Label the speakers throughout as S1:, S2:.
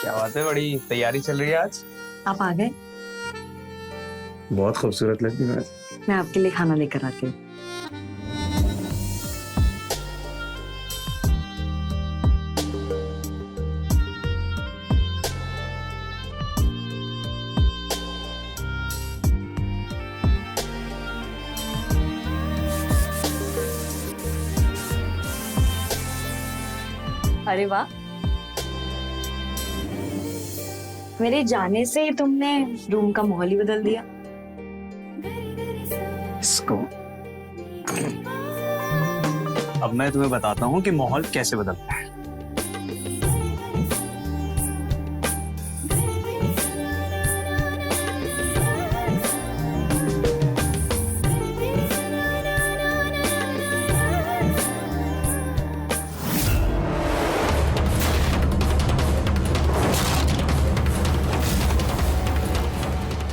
S1: क्या बात है, बड़ी तैयारी चल रही है आज।
S2: आप आ गए।
S1: बहुत खूबसूरत लगती है।
S2: मैं आपके लिए खाना लेकर आती हूँ। अरे वाह, मेरे जाने से ही तुमने रूम का माहौल ही बदल दिया।
S1: इसको अब मैं तुम्हें बताता हूँ कि माहौल कैसे बदलता है।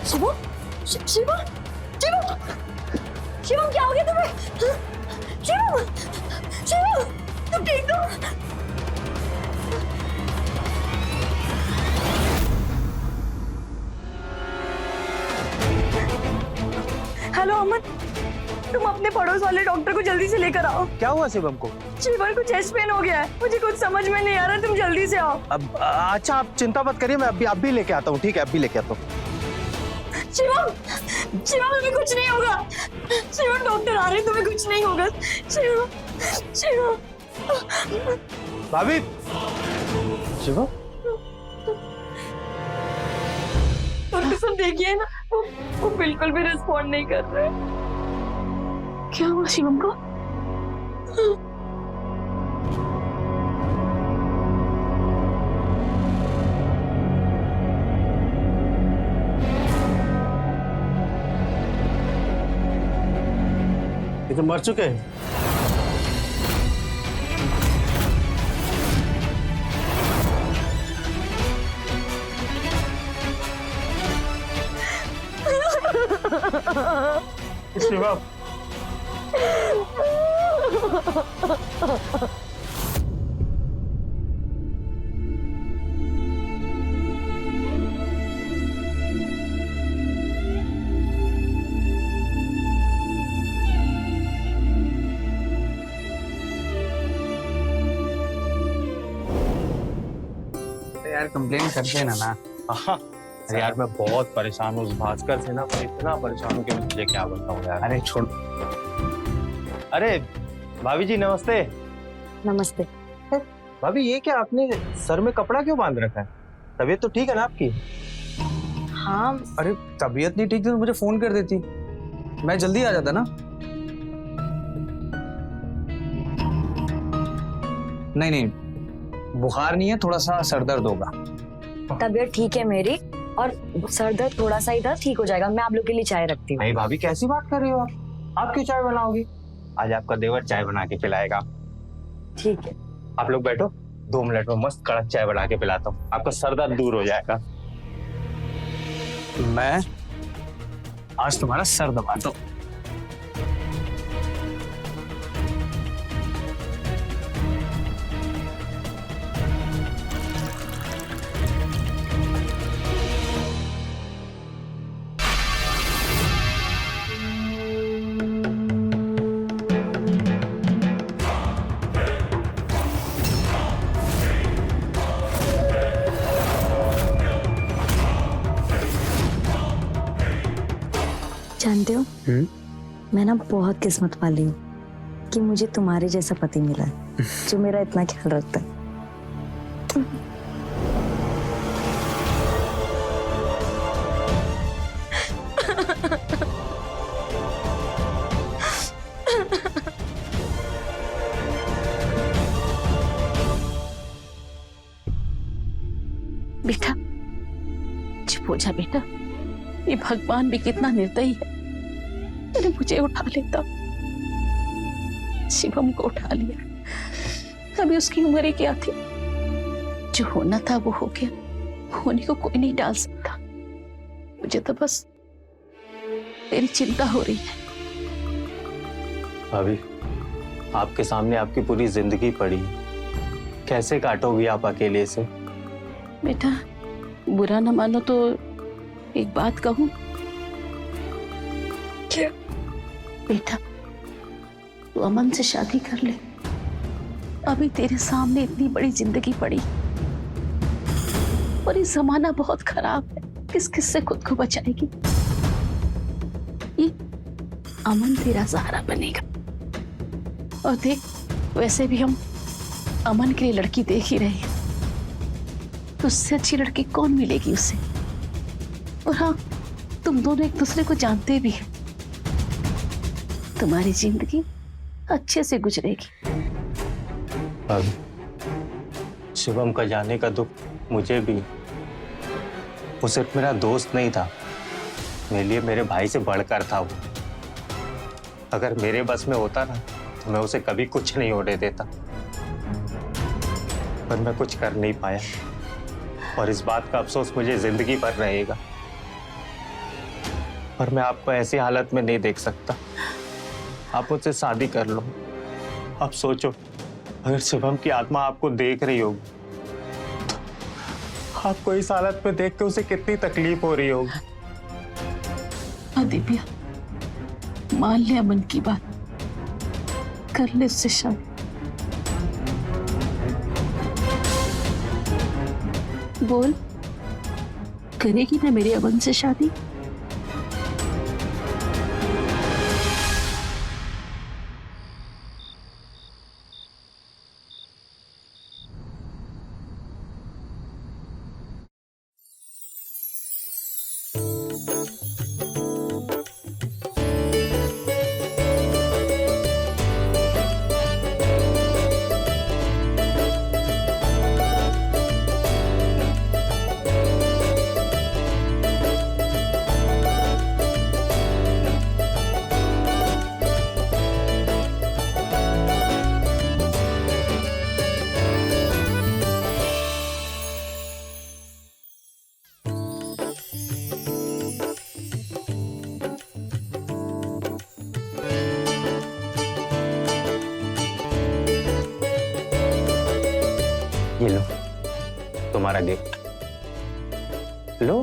S2: शिवम, शिवम, शिवम, शिवम क्या हो गया तुम्हें? शिवम, शिवम, तुम ठीक हो? हेलो अमन, तुम अपने पड़ोस वाले डॉक्टर को जल्दी से लेकर आओ।
S3: क्या हुआ शिवम को?
S2: शिवम को चेस्ट पेन हो गया है, मुझे कुछ समझ में नहीं आ रहा, तुम जल्दी से आओ।
S3: अब अच्छा, आप चिंता मत करिए, मैं अभी लेके आता हूँ। ठीक है, अभी लेके आता हूँ।
S2: शिवम, शिवम तुम्हें कुछ नहीं होगा। शिवम डॉक्टर आ रहे हैं, तुम्हें कुछ नहीं होगा। शिवम, शिवम।
S3: भाभी, शिवम,
S2: डॉक्टर साहब देखिए ना, वो बिल्कुल भी रिस्पॉन्ड नहीं कर रहे। क्या हुआ शिवम को?
S3: ये तो मर चुके हैं। शिवम,
S1: यार कंप्लेन करते हैं ना।
S3: हाँ अरे यार, मैं बहुत परेशान हूँ उस भास्कर से ना, मैं इतना परेशान हूँ कि मुझे क्या बताऊँ यार।
S1: अरे छोड़।
S3: अरे भाभी जी नमस्ते।
S2: नमस्ते।
S3: भाभी ये क्या, आपने सर में कपड़ा क्यों बांध रखा है? तबीयत तो ठीक है ना आपकी?
S2: हाँ,
S1: अरे तबीयत नहीं ठीक थी तो मुझे फोन कर देती, मैं जल्दी आ जाता ना। नहीं नहीं, बुखार नहीं है, थोड़ा सा सर दर्द होगा।
S2: तबीयत ठीक है मेरी, और सर दर्द थोड़ा सा ही था, ठीक हो जाएगा। मैं आप लोग के लिए चाय रखती हूँ।
S3: नहीं भाभी, कैसी बात कर रही हो आप क्यों चाय बनाओगी? आज आपका देवर चाय बना के पिलाएगा।
S2: ठीक है,
S3: आप लोग बैठो, 2 मिनट में मस्त कड़क चाय बना के पिलाता हूँ, आपका सर दर्द दूर हो जाएगा।
S1: मैं आज तुम्हारा सर दबाता हूँ।
S2: जानते हो, मैं ना बहुत किस्मत वाली हूँ कि मुझे तुम्हारे जैसा पति मिला है जो मेरा इतना ख्याल रखता है।
S4: बेटा चुप हो जा बेटा, ये भगवान भी कितना निर्दयी है, अरे मुझे उठा लेता, शिवम को उठा लिया। अभी उसकी उम्र ही क्या थी, जो होना था वो हो गया, होने को कोई नहीं डाल सकता। मुझे तो बस तेरी चिंता हो रही है।
S3: भाभी, आपके सामने आपकी पूरी जिंदगी पड़ी है, कैसे काटोगी आप अकेले से?
S4: बेटा बुरा न मानो तो एक बात कहूं?
S2: क्या?
S4: बेटा तू अमन से शादी कर ले। अभी तेरे सामने इतनी बड़ी जिंदगी पड़ी और ये जमाना बहुत खराब है, किस किस से खुद को बचाएगी? ये अमन तेरा सहारा बनेगा। और देख, वैसे भी हम अमन के लिए लड़की देख ही रहे हैं, तो उससे अच्छी लड़की कौन मिलेगी उसे? और हाँ, तुम दोनों एक दूसरे को जानते भी हैं, तुम्हारी जिंदगी अच्छे से गुजरेगी।
S3: अब शिवम का जाने का दुख मुझे भी। वो सिर्फ मेरा दोस्त नहीं था, मेरे लिए मेरे भाई से बढ़कर था वो। अगर मेरे बस में होता ना तो मैं उसे कभी कुछ नहीं होने देता, पर मैं कुछ कर नहीं पाया और इस बात का अफसोस मुझे जिंदगी भर रहेगा। पर मैं आपको ऐसी हालत में नहीं देख सकता। आप मुझसे शादी कर लो। अब सोचो, अगर शिवम की आत्मा आपको देख रही होगी तो आपको इस हालत में देख के उसे कितनी तकलीफ हो रही होगी।
S4: हाँ दिव्या, मान ले अमन की बात, कर ले उससे शादी। बोल, करेगी ना मेरे अमन से शादी?
S3: ये लो तुम्हारा गिफ्ट, लो।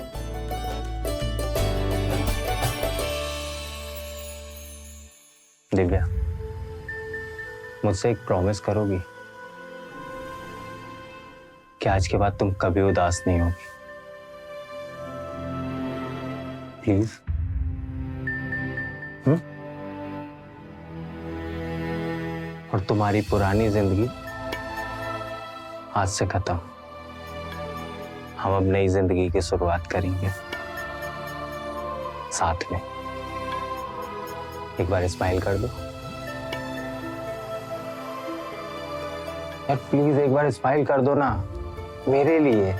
S3: दिव्या, मुझसे एक प्रॉमिस करोगी कि आज के बाद तुम कभी उदास नहीं होगी? प्लीज। और तुम्हारी पुरानी जिंदगी आज से खत्म, हम अब नई जिंदगी की शुरुआत करेंगे साथ में। एक बार स्माइल कर दो यार, प्लीज एक बार स्माइल कर दो ना मेरे लिए।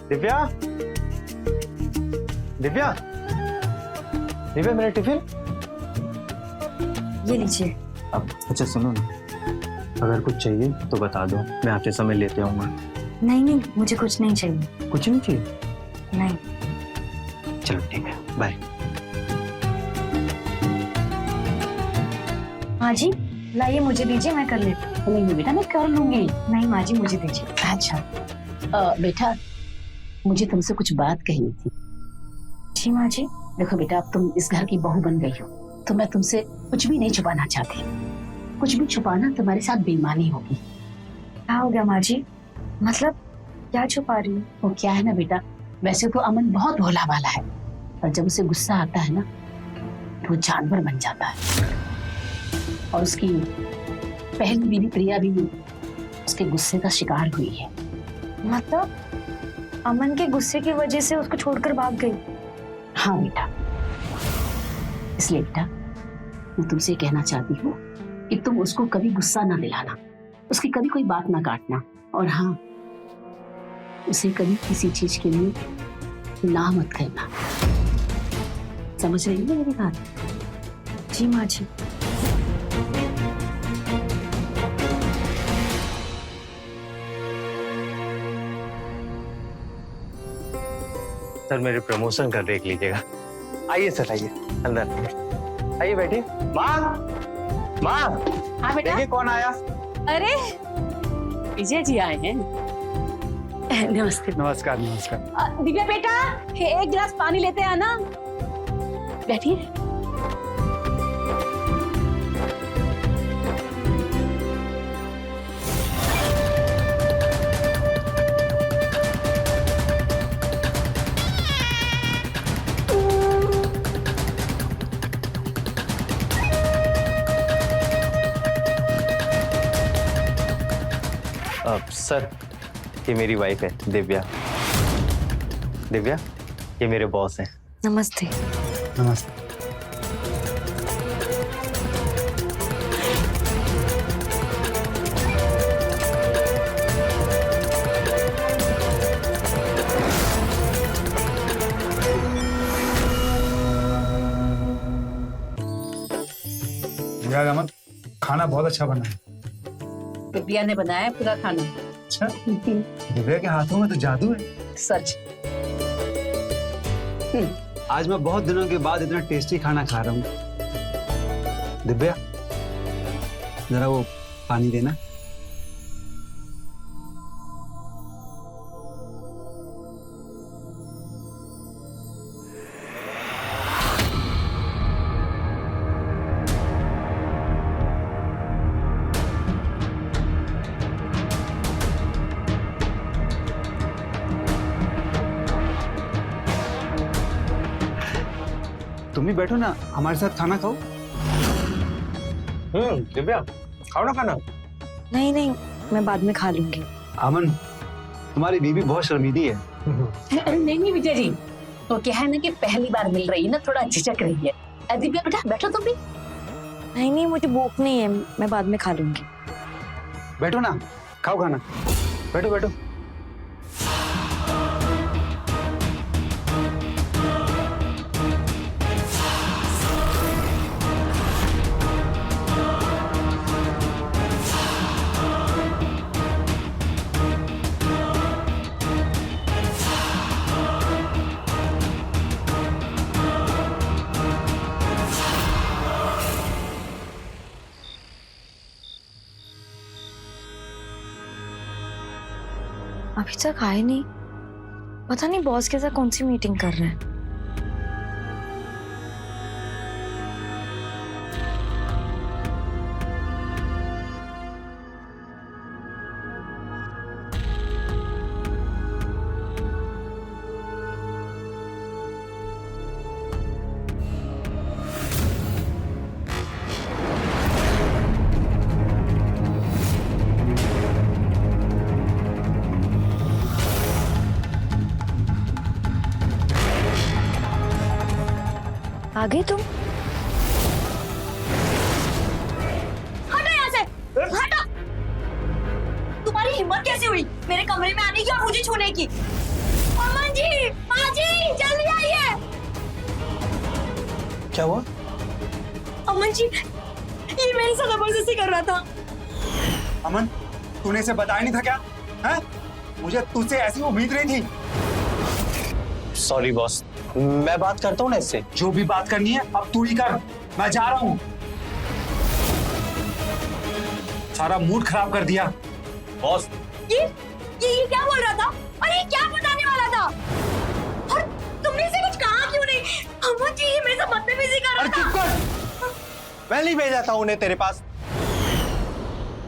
S3: दिव्या, दिव्या, दिव्या, मेरा टिफिन।
S2: ये लीजिए।
S3: अब अच्छा सुनो ना, अगर कुछ चाहिए तो बता दो, मैं आपके समय लेते आऊंगा।
S2: नहीं नहीं, मुझे कुछ नहीं चाहिए।
S3: कुछ नहीं चाहिए?
S2: नहीं।
S3: चलो ठीक है, बाय।
S2: माँ जी लाइए, मुझे दीजिए, मैं कर लेती हूँ।
S4: नहीं बेटा, मैं कर लूंगी।
S2: नहीं माँ जी, मुझे दीजिए।
S4: अच्छा बेटा, मुझे तुमसे कुछ बात कहनी थी।
S2: जी माँ जी।
S4: देखो बेटा, अब तुम इस घर की बहू बन गई हो, तो मैं तुमसे कुछ भी नहीं छुपाना चाहती। कुछ भी छुपाना तुम्हारे साथ बेईमानी होगी।
S2: क्या हो गया माँ जी? मतलब क्या छुपा रही हूँ?
S4: वो क्या है ना बेटा, वैसे तो अमन बहुत भोला भाला है, पर जब उसे गुस्सा आता है ना तो वो जानवर बन जाता है। और उसकी पहली बीवी प्रिया भी उसके गुस्से का शिकार हुई है।
S2: मतलब अमन के गुस्से की वजह से उसको छोड़कर भाग गई?
S4: हाँ बेटा, इसलिए बेटा मैं तुमसे कहना चाहती हूँ कि तुम उसको कभी गुस्सा ना दिलाना, उसकी कभी कोई बात ना काटना, और हाँ, उसे कभी किसी चीज के लिए ना मत करना। समझ रही हो मेरी बात?
S2: जी माँ जी।
S3: सर मेरे प्रमोशन का देख लीजिएगा। आइए सर, आइए अंदर आइए, बैठिए। माँ, माँ,
S4: हाँ बेटा।
S3: देखिए कौन आया।
S4: अरे विजय जी आए हैं। नमस्ते।
S5: नमस्कार नमस्कार।
S4: दिव्या बेटा, एक गिलास पानी लेते आना। बैठिए।
S3: सर ये मेरी वाइफ है दिव्या। दिव्या ये मेरे बॉस हैं।
S2: नमस्ते।
S5: नमस्ते। यार अमन, खाना बहुत अच्छा बना है।
S4: दिव्या ने बनाया पूरा खाना।
S5: अच्छा, दिव्या के हाथों में तो जादू है।
S4: सच।
S5: आज मैं बहुत दिनों के बाद इतना टेस्टी खाना खा रहा हूँ। दिव्या जरा वो पानी देना। तुम भी बैठो ना, हमारे साथ खाना खाओ।
S3: दिव्या खाओ ना खाना।
S2: नहीं नहीं, मैं बाद में खा लूंगी।
S5: अमन, तुम्हारी बीवी बहुत शर्मीली है।
S4: नहीं विजय जी, तो क्या है ना कि पहली बार मिल रही है ना, थोड़ा झिझक रही है। दिव्या बेटा बैठो तुम भी।
S2: नहीं नहीं, मुझे भूख नहीं है, मैं बाद में खा लूंगी।
S5: बैठो ना, खाओ खाना। बैठो बैठो।
S2: अभी तक आए नहीं, पता नहीं बॉस के साथ कौन सी मीटिंग कर रहे हैं। आ गए तुम?
S6: हटो यहाँ से, हटो। तुम्हारी हिम्मत कैसे हुई मेरे कमरे में आने की और मुझे छूने की? अमन जी, माँ जी, जल्दी आइए।
S3: क्या हुआ?
S6: अमन जी, ये मेरे साथ जबरदस्ती कर रहा था।
S5: अमन, तूने इसे बताया नहीं था क्या? हैं? मुझे तुझसे ऐसी उम्मीद नहीं थी।
S3: सॉरी बॉस, मैं बात करता हूँ ना इससे।
S5: जो भी बात करनी है अब तू ही कर, मैं जा रहा हूँ। सारा मूड खराब कर दिया।
S3: बॉस
S6: ये क्या बोल रहा था और ये क्या बताने वाला था? और तुमने इसे कुछ कहा क्यों नहीं? अमन जी, ये मेरे साथ बदतमीजी कर रहा
S3: अरे
S6: था।
S3: चुप कर, मैं नहीं भेजा था उन्हें तेरे पास।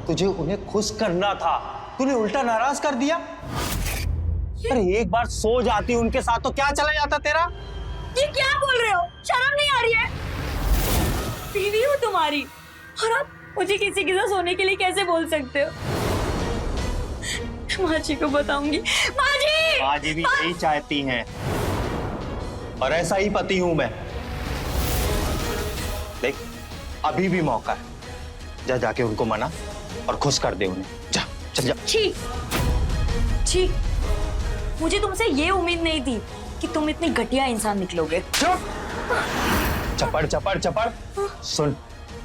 S3: तुझे उन्हें खुश करना था, तूने उल्टा नाराज कर दिया। अरे एक बार सो जाती उनके साथ तो क्या चला जाता तेरा?
S6: ये क्या बोल रहे हो? शर्म नहीं आ रही है? बीवी हूँ तुम्हारी और अब मुझे किसी के साथ सोने के लिए कैसे बोल सकते हो? माँ जी को बताऊंगी। माँ जी!
S3: माँ जी भी यही चाहती हैं और ऐसा ही पति हूं मैं। देख, अभी भी मौका है, जा जाके उनको मना और खुश कर दे उन्हें। जा, चल जा।
S6: छी, छी, मुझे तुमसे ये उम्मीद नहीं थी कि तुम इतनी घटिया इंसान निकलोगे।
S3: चपड़ चपड़ चपड़। सुन,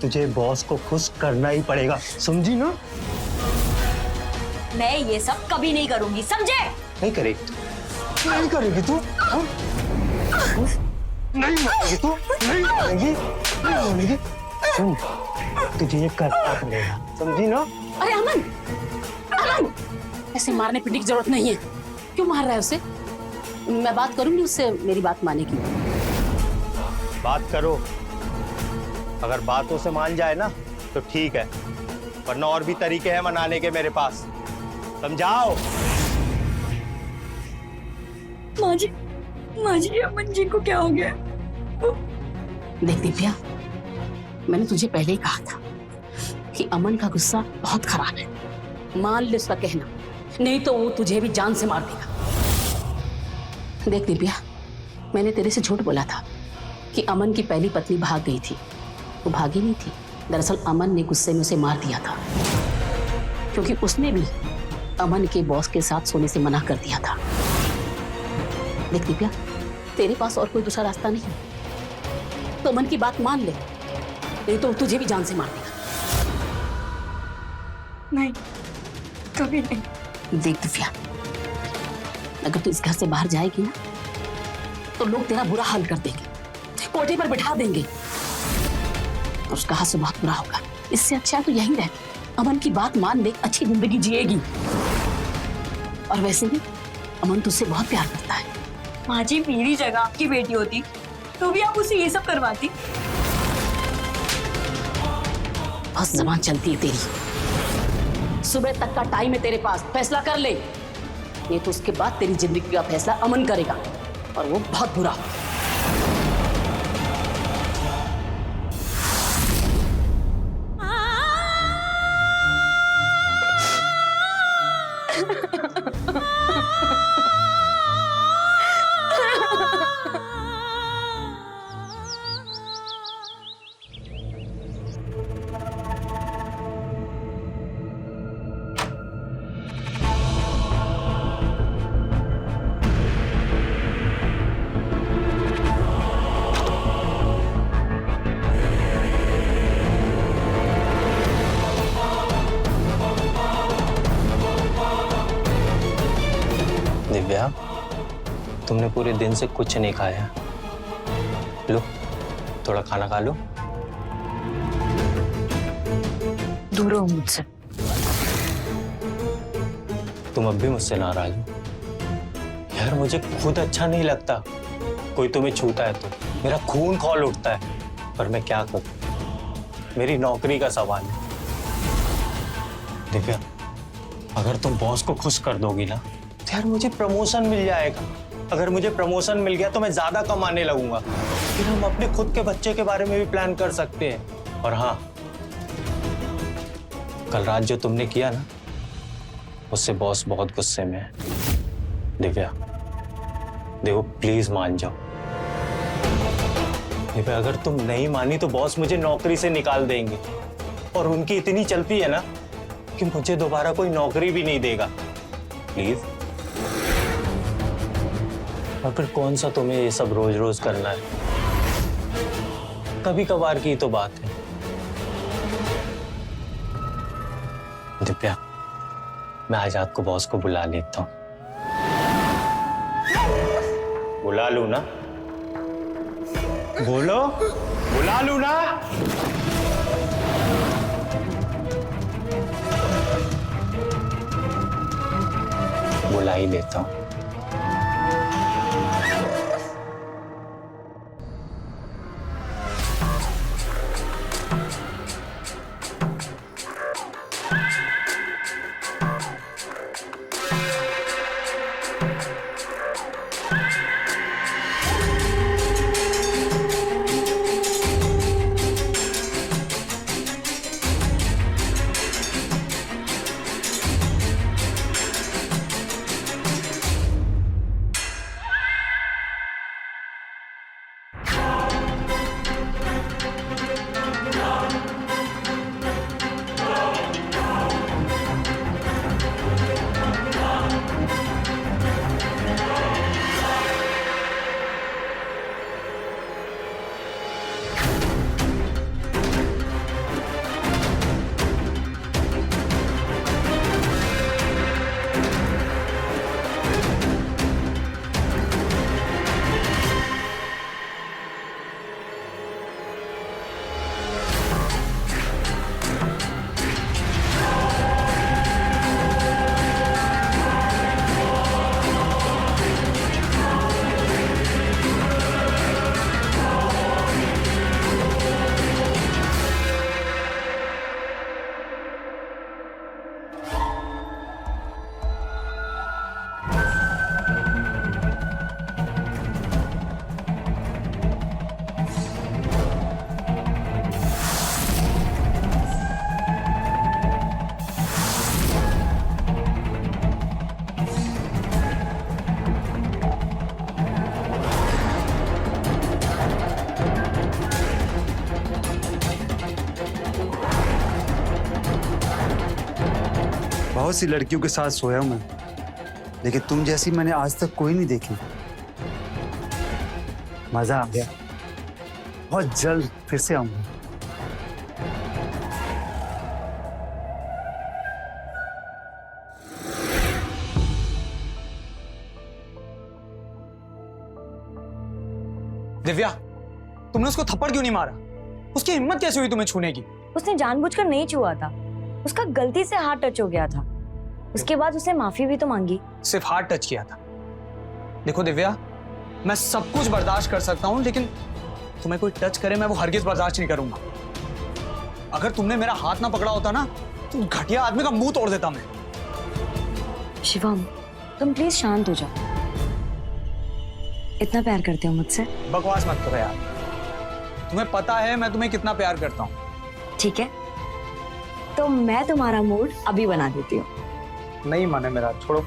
S3: तुझे बॉस को खुश करना ही पड़ेगा, समझी ना?
S6: मैं ये सब कभी नहीं करूंगी, समझे?
S3: नहीं करेगी, नहीं करेगी तू? हाँ? नहीं मानेगी तू? नहीं मानेगी, नहीं मानेगी। सुन, तुझे ये करना पड़ेगा, समझी ना?
S4: अरे अमन, अमन, ऐसे मारने पीटने की जरूरत नहीं है। क्यों मार रहा है उसे? मैं बात करूंगी उससे, मेरी बात माने की।
S3: बात करो, अगर बातों से मान जाए ना तो ठीक है, वरना और भी तरीके हैं मनाने के मेरे पास। समझाओ।
S6: माँ जी, अमन जी को क्या हो गया?
S4: देख दिव्या, मैंने तुझे पहले ही कहा था कि अमन का गुस्सा बहुत खराब है। मान ले उसका कहना, नहीं तो वो तुझे भी जान से मार देगा। देख दिव्या, मैंने तेरे से झूठ बोला था कि अमन की पहली पत्नी भाग गई थी। वो भागी नहीं थी, दरअसल अमन ने गुस्से में उसे मार दिया था, क्योंकि उसने भी अमन के बॉस के साथ सोने से मना कर दिया था। देख दिव्या, तेरे पास और कोई दूसरा रास्ता नहीं है, तो अमन की बात मान ले, नहीं तो तुझे भी जान से मार देगा।
S6: नहीं, कभी नहीं।
S4: देख दिव्या, अगर तू इस घर से बाहर जाएगी ना तो लोग तेरा बुरा हाल कर देंगे, कोठे पर बिठा देंगे और उसका हाथ बहुत बुरा होगा। इससे अच्छा तो यहीं रह, अमन की बात मान ले, अच्छी जिंदगी जिएगी। और वैसे भी अमन तुझसे बहुत प्यार करता है।
S6: माँ जी, मेरी जगह आपकी बेटी होती तो भी आप उसे ये सब करवाती?
S4: बस जबान चलती है तेरी। सुबह तक का टाइम है तेरे पास, फैसला कर ले, नहीं तो उसके बाद तेरी जिंदगी का फैसला अमन करेगा और वो बहुत बुरा।
S3: दिव्या, तुमने पूरे दिन से कुछ नहीं खाया। लो, थोड़ा खाना खा लो।
S2: दूर हो मुझसे।
S3: तुम अब भी मुझसे नाराज हो? यार, मुझे खुद अच्छा नहीं लगता कोई तुम्हें छूता है तो मेरा खून खौल उठता है, पर मैं क्या करूं, मेरी नौकरी का सवाल है। दिव्या, अगर तुम बॉस को खुश कर दोगी ना तो यार मुझे प्रमोशन मिल जाएगा। अगर मुझे प्रमोशन मिल गया तो मैं ज्यादा कमाने लगूंगा, फिर हम अपने खुद के बच्चे के बारे में भी प्लान कर सकते हैं। और हाँ, कल रात जो तुमने किया ना, उससे बॉस बहुत गुस्से में है। दिव्या, देखो प्लीज मान जाओ। दिव्या, अगर तुम नहीं मानी तो बॉस मुझे नौकरी से निकाल देंगे, और उनकी इतनी चलती है ना कि मुझे दोबारा कोई नौकरी भी नहीं देगा। प्लीज। और फिर कौन सा तुम्हें ये सब रोज रोज करना है? कभी कभार की तो बात है। दिव्या, मैं आज आपको बॉस को बुला लेता हूं। बुला लूं ना? बोलो, बुला लूं ना? बुला ही लेता हूं।
S5: बहुत सी लड़कियों के साथ सोया हूं मैं, लेकिन तुम जैसी मैंने आज तक कोई नहीं देखी। मजा आ गया। बहुत जल्द फिर से आऊंगा।
S1: दिव्या, तुमने उसको थप्पड़ क्यों नहीं मारा? उसकी हिम्मत कैसे हुई तुम्हें छूने की?
S2: उसने जानबूझकर नहीं छुआ था, उसका गलती से हाथ टच हो गया था। उसके बाद उसने माफी भी तो मांगी।
S1: सिर्फ हाथ टच किया था। देखो दिव्या, मैं सब कुछ बर्दाश्त कर सकता हूँ, लेकिन तुम्हें कोई टच करे मैं वो हरगिज बर्दाश्त नहीं करूंगा। अगर तुमने मेरा हाथ ना पकड़ा होता ना, तो घटिया आदमी का मुंह तोड़ देता मैं।
S2: शिवम, तुम प्लीज शांत हो जाओ। इतना प्यार करते हो मुझसे?
S1: बकवास मत करो यार। तुम्हें पता है मैं तुम्हें कितना प्यार करता हूँ।
S2: ठीक है, तो मैं तुम्हारा मूड अभी बना देती हूँ।
S1: नहीं माने मेरा, छोड़ो।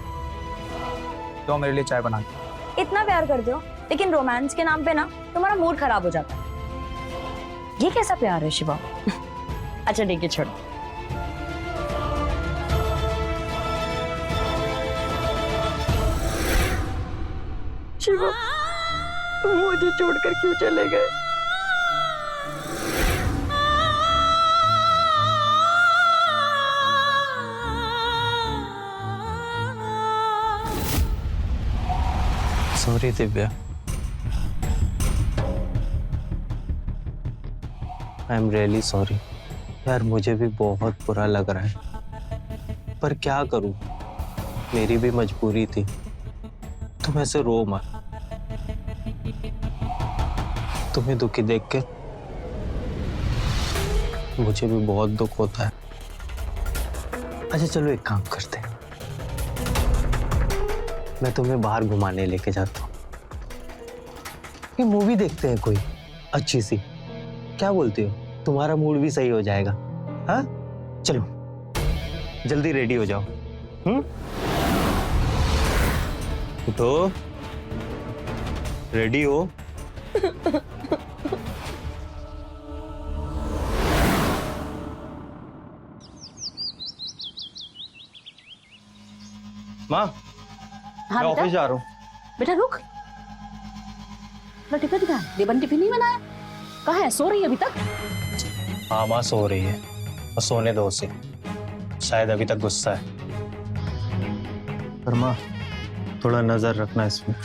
S1: तो मेरे लिए चाय बना के।
S2: इतना प्यार करते हो, लेकिन रोमांस के नाम पे ना तुम्हारा मूड खराब हो जाता है। ये कैसा प्यार है शिवा? अच्छा ठीक है, छोड़ो। शिवा, तुम मुझे छोड़कर क्यों चले गए?
S3: Sorry Divya, I am really sorry. यार मुझे भी बहुत बुरा लग रहा है, पर क्या करूं, मेरी भी मजबूरी थी। तुम ऐसे रो मत। तुम्हें दुखी देख के मुझे भी बहुत दुख होता है। अच्छा चलो एक काम करते हैं, मैं तुम्हें बाहर घुमाने लेके जाता हूँ। ये मूवी देखते हैं कोई अच्छी सी, क्या बोलती हो? तुम्हारा मूड भी सही हो जाएगा। हाँ चलो जल्दी रेडी हो जाओ। उठो, रेडी हो? माँ,
S4: हाँ
S3: मैं
S4: बेटा,
S3: ऑफिस जा रहा हूँ।
S4: बेटा रुक। टिफिन कहाँ है? देवन टिफिन नहीं बनाया? कहाँ है? सो रही है अभी तक?
S3: हाँ माँ सो रही है, और सोने दो उसे, शायद अभी तक गुस्सा है। पर माँ थोड़ा नजर रखना इसमें,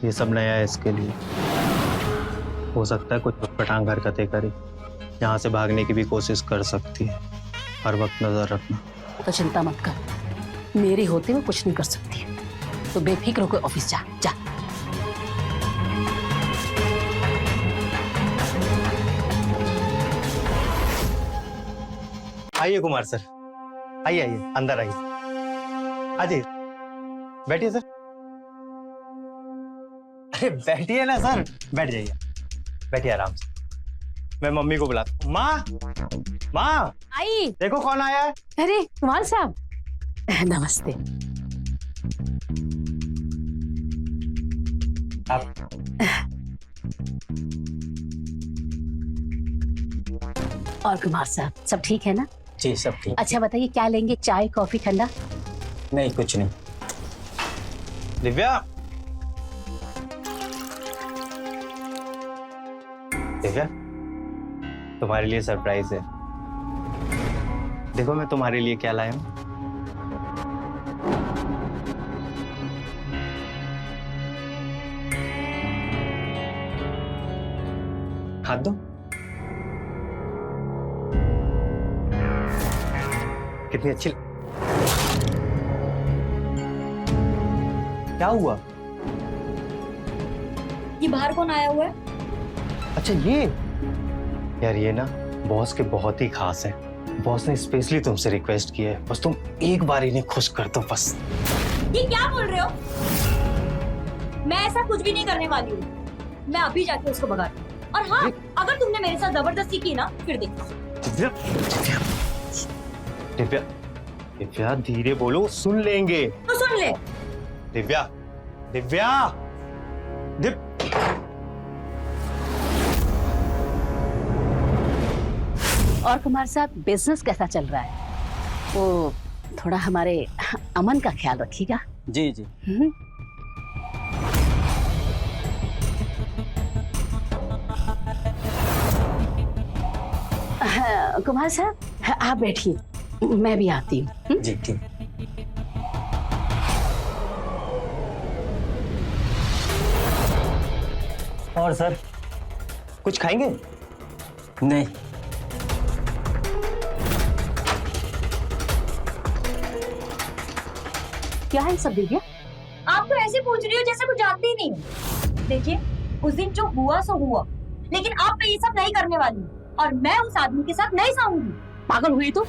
S3: ये सब नया है इसके लिए। हो सकता है कुछ पटांग हरकतें करे, यहाँ से भागने की भी कोशिश कर सकती है। हर वक्त नजर रखना।
S4: तो चिंता मत कर, मेरे होते हुए कुछ नहीं कर सकती। तो बेफिक्र होकर ऑफिस जा जा।
S3: आइए कुमार सर, आइए आइए, अंदर आइए। आइए बैठिए सर। अरे बैठिए ना सर, बैठ जाइए, बैठिए आराम से। मैं मम्मी को बुलाता हूँ। माँ, माँ
S4: आई।
S3: देखो कौन आया है।
S4: अरे कुमार साहब, नमस्ते।
S3: आप
S4: और कुमार साहब सब ठीक है ना?
S3: जी सब ठीक।
S4: अच्छा बताइए क्या लेंगे, चाय कॉफी ठंडा?
S3: नहीं कुछ नहीं। दिव्या, दिव्या तुम्हारे लिए सरप्राइज है। देखो मैं तुम्हारे लिए क्या लाया हूं। हाथ दो। कितनी अच्छी। क्या हुआ?
S2: ये बाहर कौन आया हुआ है?
S3: अच्छा ये यार, ये ना बॉस के बहुत ही खास है। बॉस ने स्पेशली तुमसे रिक्वेस्ट की है, बस तुम एक बार इन्हें खुश कर दो बस।
S6: ये क्या बोल रहे हो? मैं ऐसा कुछ भी नहीं करने वाली हूँ। मैं अभी जाके उसको भगाती हूँ। और हाँ, अगर तुमने मेरे साथ जबरदस्ती की ना, फिर देखो।
S3: दिव्या, दिव्या, दिव्या धीरे बोलो, सुन लेंगे।
S6: तो सुन ले।
S3: दिव्या, दिव्या,
S4: और कुमार साहब बिजनेस कैसा चल रहा है? वो थोड़ा हमारे अमन का ख्याल रखिएगा।
S3: जी जी।
S4: कुमार साहब आप बैठिए, मैं भी आती हूँ।
S3: जी ठीक। और सर कुछ खाएंगे? नहीं।
S4: क्या है सब दिव्या?
S6: आप तो ऐसे पूछ रही हो जैसे कुछ जानती ही नहीं हो। देखिए, उस दिन जो हुआ सो हुआ, लेकिन आप मैं ये सब नहीं करने वाली और मैं उस आदमी के साथ नहीं साऊंगी।
S4: पागल हुई तू?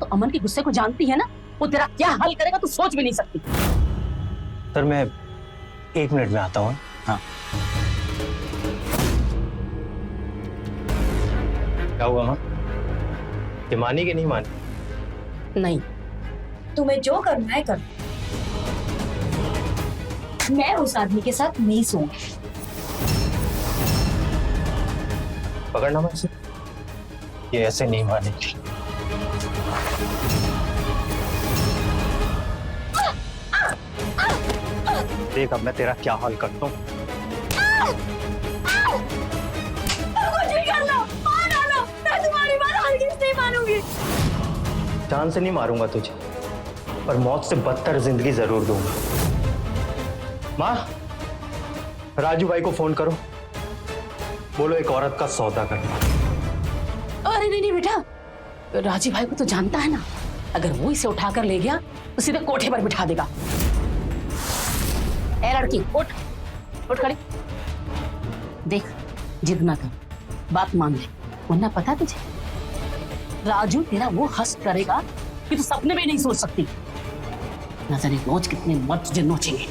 S4: तो अमन के गुस्से को जानती है ना, वो तेरा क्या हाल करेगा तू सोच भी नहीं सकती।
S3: सर मैं 1 मिनट में आता हूँ। हाँ। क्या हुआ माँ? ये मानी कि नहीं मानी?
S4: नहीं।
S6: तुम्हें जो करना है करो। मैं उस आदमी के साथ नहीं सोऊंगी।
S3: पकड़ना मैं इसे। ये ऐसे नहीं मानेगी। देख अब मैं तेरा क्या हाल करता हूँ।
S6: कुछ भी कर लो, मार डालो, मैं तुम्हारी बात हरगिज़ नहीं मानूंगी।
S3: जान से नहीं मारूंगा तुझे, पर मौत से बदतर जिंदगी जरूर दूंगा। माँ, राजू भाई को फोन करो, बोलो एक औरत का सौदा करना।
S4: अरे नहीं नहीं बेटा, राजू भाई को तो जानता है ना, अगर वो इसे उठाकर ले गया तो सीधे कोठे पर बिठा देगा। ए लड़की उठ, उठ खड़ी। देख, जिद ना कर, बात मान ले, वरना पता तुझे राजू तेरा वो हस्त करेगा कि तू सपने में नहीं सोच सकती। न जाने रोज कितने मर्द तुझे नोचेंगे।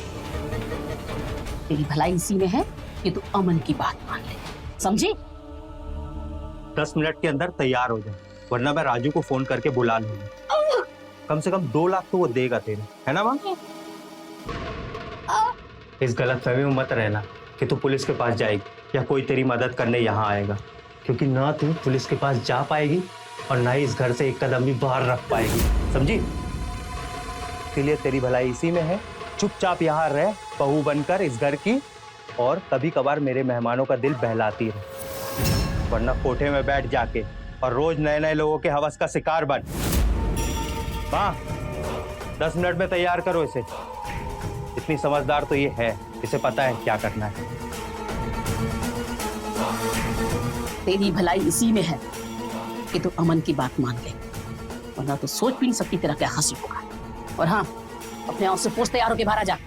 S4: तेरी भलाई इसी में है कि तू अमन की बात मान ले, समझी?
S3: 10 मिनट के अंदर तैयार हो जाए, वरना मैं राजू को फोन करके बुला लूंगा। कम से कम 2 लाख तो वो देगा तेरे, है ना माँ? इस गलतफहमी में मत रहना कि तू पुलिस के पास जाएगी या कोई तेरी मदद करने यहाँ आएगा, क्योंकि ना तू पुलिस के पास जा पाएगी और ना ही इस घर से एक कदम भी बाहर रख पाएगी, समझी? इसलिए तेरी भलाई इसी में है, चुपचाप यहाँ रह, बहू बनकर इस घर की, और कभी कभार मेरे मेहमानों का दिल बहलाती रहे, वरना कोठे में बैठ जाके और रोज नए नए लोगों के हवस का शिकार बन। माँ, 10 मिनट में तैयार करो इसे। इतनी समझदार तो ये है, इसे पता है क्या करना है।
S4: तेरी भलाई इसी में है कि तू अमन की बात मान ले, वरना तो सोच भी नहीं सकती तेरा क्या हंसी होगा। और हाँ, अपने आप से पूछ, तैयार होके बाहर आ जा।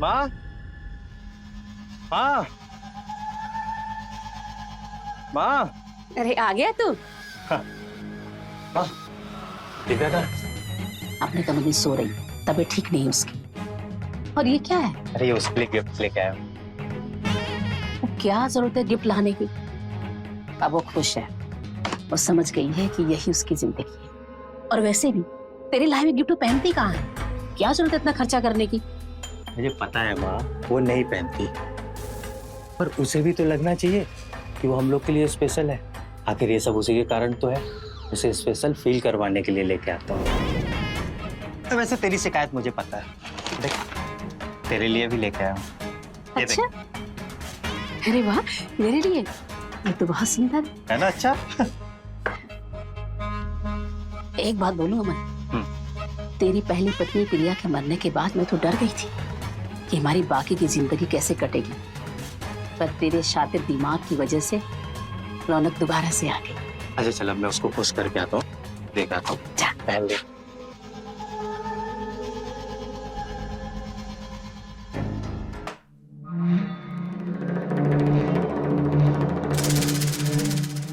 S3: माँ, माँ, माँ।
S4: अरे आ गया तू?
S3: माँ, दिव्या का?
S4: अपने कमरे में सो रही, तबीयत ठीक नहीं उसकी। और ये क्या है?
S3: अरे ये उसके लिए गिफ्ट लेके आया हूँ।
S4: वो क्या जरूरत है गिफ्ट लाने की? अब वो खुश है और समझ गई है कि यही उसकी जिंदगी है। और वैसे भी तेरी लाइफ में गिफ्ट तो पहनती कहाँ है? क्या जरूरत है इतना खर्चा करने की?
S3: मुझे पता है माँ, वो नहीं पहनती, पर उसे भी तो लगना चाहिए कि वो हम लोग के लिए स्पेशल है। आखिर ये सब उसी के कारण तो है, उसे स्पेशल फील करवाने के लिए लेके आता हूँ। तो वैसे तेरी शिकायत मुझे पता है, देख तेरे लिए भी लेके आया हूँ।
S4: अच्छा, अरे वाह, मेरे लिए? ये तो बहुत सुंदर
S3: है ना? अच्छा।
S4: एक बात बोलूं अमन, तेरी पहली पत्नी प्रिया के मरने के बाद मैं तो डर गई थी कि हमारी बाकी की जिंदगी कैसे कटेगी, पर तेरे शातिर दिमाग की वजह से रौनक दोबारा से आ गई।
S3: अच्छा चलो मैं उसको खुश करके आता हूँ, देख आता हूँ।
S4: जा।
S3: पहन ले।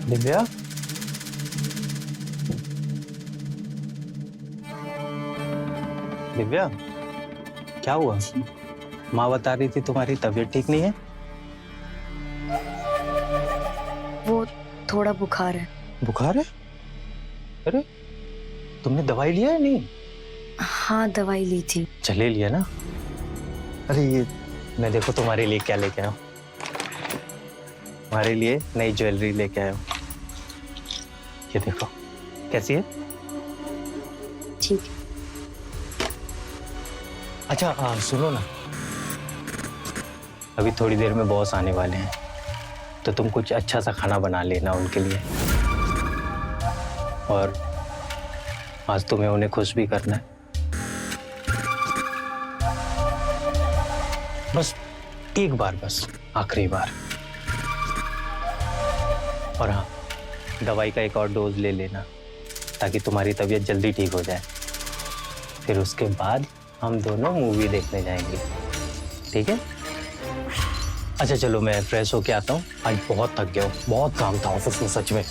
S3: दिव्या, दिव्या क्या हुआ? माँ बता रही थी तुम्हारी तबीयत ठीक नहीं है।
S2: वो थोड़ा बुखार है।
S3: बुखार है? अरे तुमने दवाई लिया है नहीं?
S2: हाँ दवाई ली थी।
S3: चले लिया ना। अरे ये मैं देखो तुम्हारे लिए क्या लेके आया हूँ। तुम्हारे लिए नई ज्वेलरी लेके आया हूँ। ये देखो कैसी है?
S2: ठीक है।
S3: अच्छा सुनो ना, अभी थोड़ी देर में बॉस आने वाले हैं, तो तुम कुछ अच्छा सा खाना बना लेना उनके लिए। और आज तुम्हें उन्हें खुश भी करना है। बस एक बार, बस आखिरी बार। और हाँ, दवाई का एक और डोज ले लेना ताकि तुम्हारी तबीयत जल्दी ठीक हो जाए। फिर उसके बाद हम दोनों मूवी देखने जाएंगे, ठीक है? अच्छा चलो मैं फ्रेश होके आता हूँ, आज बहुत थक गया हूँ, बहुत काम था ऑफिस में सच में।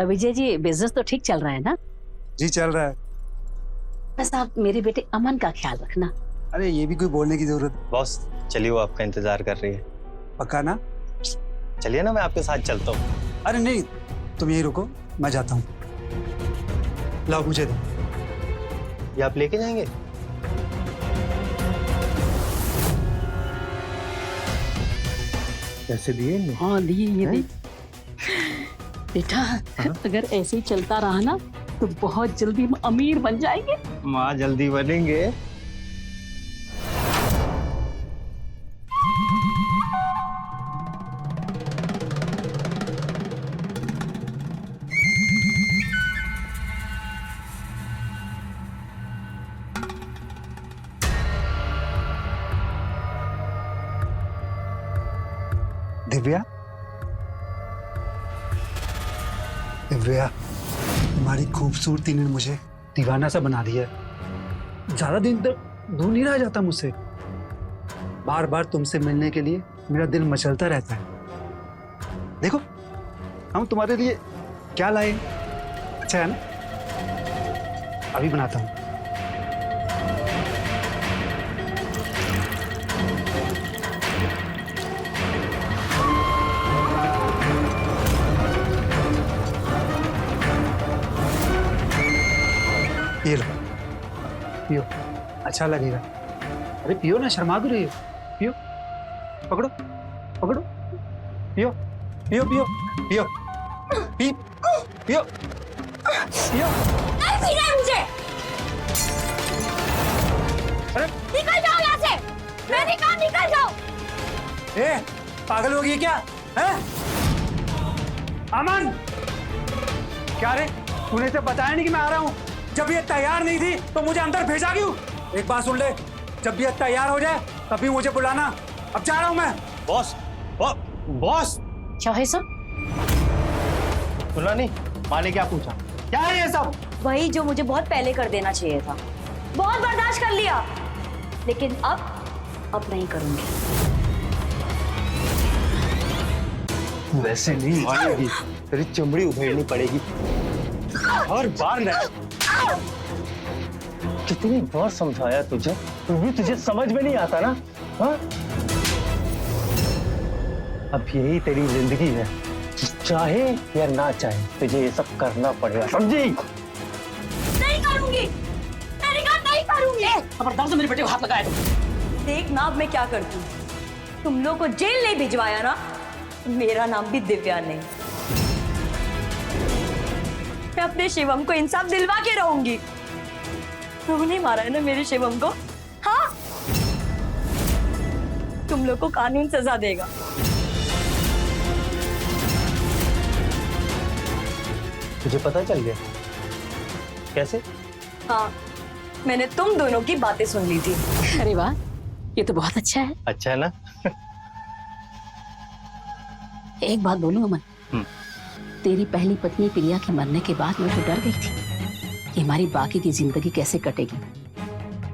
S4: विजय जी, बिजनेस तो ठीक चल रहा है ना?
S5: जी चल रहा है।
S4: बस आप मेरे बेटे अमन का ख्याल रखना।
S5: अरे ये भी कोई बोलने की जरूरत?
S3: बॉस चलिए, वो आपका इंतजार कर रही है।
S5: पक्का ना?
S3: चलिए ना, मैं आपके साथ चलता हूँ।
S5: अरे नहीं, तुम यही रुको, मैं जाता हूँ। लाओ मुझे दो।
S3: ये आप लेके जाएंगे? कैसे दिए?
S4: हाँ लिए ये दे। बेटा अगर ऐसे ही चलता रहा ना तो बहुत जल्दी हम अमीर बन जाएंगे।
S3: माँ जल्दी बनेंगे।
S5: दिव्या, दिव्या, तुम्हारी खूबसूरती ने मुझे दीवाना सा बना दिया है। ज्यादा दिन तक दूर नहीं रहा जाता मुझसे। बार बार तुमसे मिलने के लिए मेरा दिल मचलता रहता है। देखो हम तुम्हारे लिए क्या लाए। अच्छा है ना? अभी बनाता हूँ। ये लो, पियो, अच्छा लगेगा। अरे पियो ना, शर्मा क्यों रही हो? पियो, पकड़ो पकड़ो, पियो पियो पियो पियो पी पियो पियो।
S6: नहीं पीना है मुझे।
S5: अरे
S6: निकल जाओ यहाँ से। मैंने कहा निकल जाओ।
S5: ए, पागल हो गई क्या? हैं? अमन, क्या रे, तूने इसे बताया नहीं कि मैं आ रहा हूँ? जब ये तैयार नहीं थी तो मुझे अंदर भेजा क्यों? एक बात सुन ले, जब ये तैयार हो जाए तभी मुझे बुलाना। अब जा रहा हूँ मैं।
S3: बॉस, बॉस
S4: क्या है सब?
S3: सुना नहीं? माँ ने क्या पूछा?
S5: क्या है ये सब?
S6: वही जो मुझे बहुत पहले कर देना चाहिए था। बहुत बर्दाश्त कर लिया, लेकिन अब नहीं करूंगी।
S3: वैसे नहीं मानेगी, तेरी चमड़ी उधेड़नी पड़ेगी। हर बार ना, कितनी बार समझाया तुझे, फिर भी तुझे समझ में नहीं आता ना? हाँ? अब यही तेरी जिंदगी है, चाहे या ना चाहे तुझे ये सब करना पड़ेगा, समझी?
S6: नहीं करूंगी, मैंने कहा नहीं करूंगी।
S4: खबरदार से मेरे बेटे को हाथ लगाया तुम।
S6: देख ना अब मैं क्या करती हूँ। तुम लोग को जेल नहीं भिजवाया ना, मेरा नाम भी दिव्या नहीं। मैं अपने शिवम को इंसाफ दिलवा के रहूंगी। तुमने मारा है ना मेरे शिवम को? हाँ, तुम लोग को कानून सजा देगा।
S3: तुझे पता चल गया? कैसे?
S6: हाँ, मैंने तुम दोनों की बातें सुन ली थी।
S4: अरे वाह, ये तो बहुत अच्छा है।
S3: अच्छा है ना?
S4: एक बात बोलूं अमन, तेरी पहली पत्नी प्रिया के मरने के बाद मैं तो डर गई थी कि हमारी बाकी की जिंदगी कैसे कटेगी,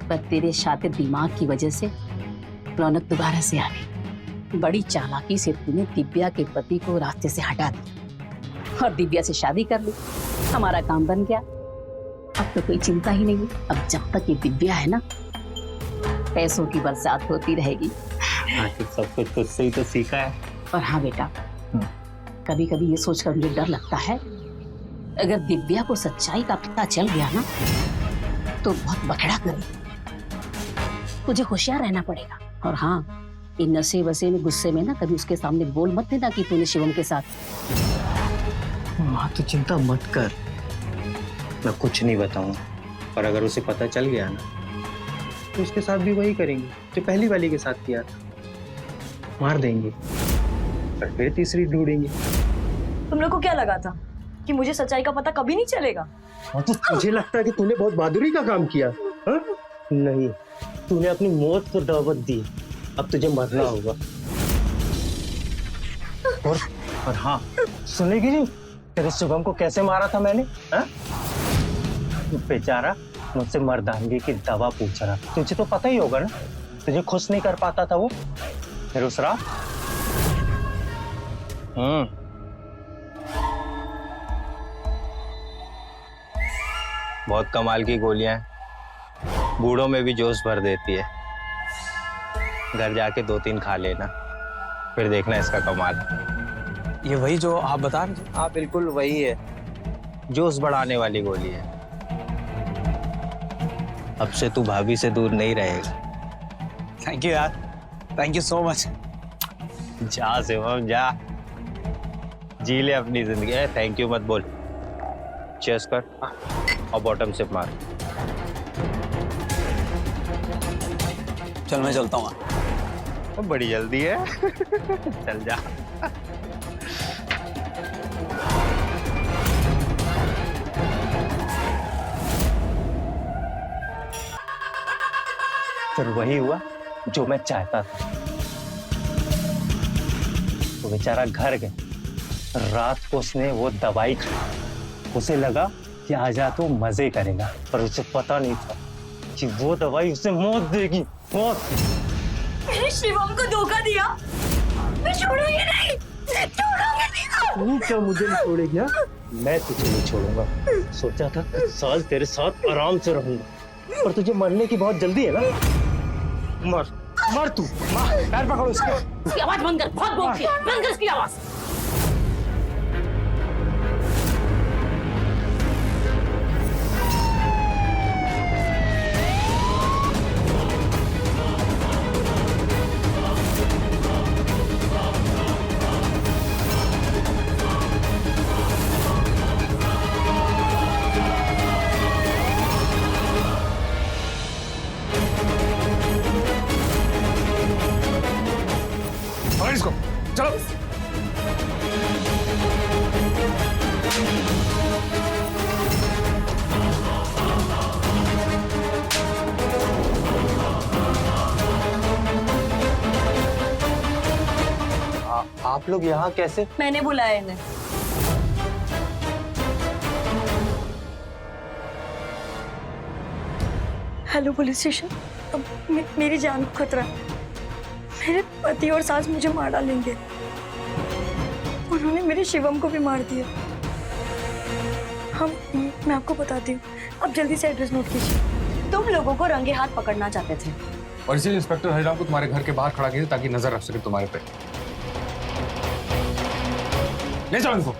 S4: पर तेरे शातिर दिमाग की वजह से रौनक दोबारा से आ गई। बड़ी चालाकी से तूने दिव्या के पति को रास्ते से हटा दिया और दिव्या से शादी कर ली। हमारा काम बन गया। अब तो कोई चिंता ही नहीं है। अब जब तक ये दिव्या है ना, पैसों की बरसात होती रहेगी।
S3: आखिर सब कुछ तुझसे ही तो सीखा है।
S4: और हाँ बेटा, कभी कभी ये सोचकर मुझे डर लगता है, अगर दिव्या को सच्चाई का पता चल गया ना तो बहुत बखेड़ा करेगी। तुझे होशियार रहना पड़ेगा। और हाँ, इन नशे वसे में गुस्से में ना कभी उसके सामने बोल मत देना कि तूने शिवम के साथ।
S3: माँ तू चिंता मत कर, मैं कुछ नहीं बताऊंगा। और अगर उसे पता चल गया ना तो उसके साथ भी वही करेंगे जो पहली वाली के साथ किया था, मार देंगे और फिर तीसरी ढूंढेंगे।
S6: तुम लोग को क्या लगा था कि मुझे सच्चाई का पता कभी नहीं चलेगा?
S3: और तो तुझे लगता है कि तूने बहुत बहादुरी का काम किया? हा? नहीं, तूने अपनी मौत को दावत दी। अब तुझे मरना होगा। और हाँ, सुनेगी नहीं तेरे शुभम को कैसे मारा था मैंने? हा? बेचारा मुझसे मर्दानगी की दवा पूछ रहा। तुझे तो पता ही होगा ना, तुझे खुश नहीं कर पाता था वो। फिर उस रात बहुत कमाल की गोलियां हैं, बूढ़ों में भी जोश भर देती है। घर जाके 2-3 खा लेना, फिर देखना इसका कमाल।
S1: ये वही जो आप बता रहे थे?
S3: हाँ बिल्कुल वही है, जोश बढ़ाने वाली गोली है। अब से तू भाभी से दूर नहीं रहेगा।
S1: थैंक यू यार, थैंक यू सो मच।
S3: जा शिवम जा, जी ले अपनी जिंदगी। थैंक यू मत बोल, चेस कर और बॉटम से मार।
S1: चल मैं चलता हूँ।
S3: बड़ी जल्दी है। चल जा। फिर वही हुआ जो मैं चाहता था। तो बेचारा घर गया, रात को उसने वो दवाई खाई। उसे लगा कि आज रात वो मजे करेगा, पर उसे पता नहीं था कि वो दवाई उसे मौत देगी। मौत।
S6: मैंने शिवम को धोखा दिया, मैं छोड़ूंगी नहीं, छोड़ूंगी नहीं।
S3: तू क्या मुझे नहीं छोड़ेगी? मैं तुझे नहीं छोड़ूंगा। सोचा था कुछ साल तेरे साथ आराम से रहूंगा, पर तुझे मरने की बहुत जल्दी है ना। मर मर तू, पैर पकड़ो उसके।
S4: उसकी आवाज बंद कर, बहुत बोलती है, बंद कर उसकी आवाज।
S1: पकड़ इसको, चलो।
S3: आप लोग यहाँ कैसे?
S6: मैंने बुलाया इन्हें। हेलो पुलिस स्टेशन, अब मेरी जान को खतरा है। मेरे पति और सास मुझे मार डालेंगे। उन्होंने मेरे शिवम को भी मार दिया। मैं आपको बताती हूँ, आप जल्दी से एड्रेस नोट कीजिए। तुम लोगों को रंगे हाथ पकड़ना चाहते थे
S7: और इसीलिए इंस्पेक्टर हरिराम को तुम्हारे घर के बाहर खड़ा किया ताकि नजर रख सके तुम्हारे पे। ले जाओ इनको।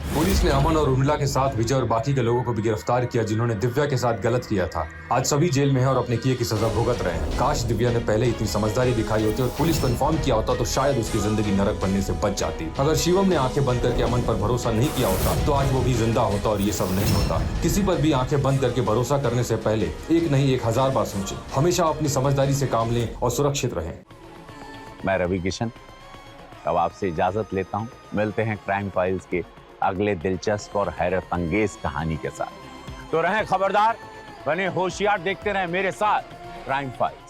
S7: पुलिस ने अमन और उर्मिला के साथ विजय और बाकी के लोगों को भी गिरफ्तार किया जिन्होंने दिव्या के साथ गलत किया था। आज सभी जेल में हैं और अपने किए की सजा भुगत रहे हैं। काश दिव्या ने पहले इतनी समझदारी दिखाई होती और पुलिस को इन्फॉर्म किया होता तो शायद उसकी जिंदगी नरक बनने से बच जाती। अगर शिवम ने आंखें बंद करके अमन पर भरोसा नहीं किया होता तो आज वो भी जिंदा होता और ये सब नहीं होता। किसी पर भी आंखें बंद करके भरोसा करने से पहले एक नहीं 1000 बार सोचें। हमेशा अपनी समझदारी से काम लें और सुरक्षित रहें।
S8: मैं रवि किशन अब आपसे इजाजत लेता हूं। मिलते हैं क्राइम फाइल्स के अगले दिलचस्प और हैरत अंगेज कहानी के साथ। तो रहें खबरदार, बने होशियार, देखते रहें मेरे साथ क्राइम फाइल।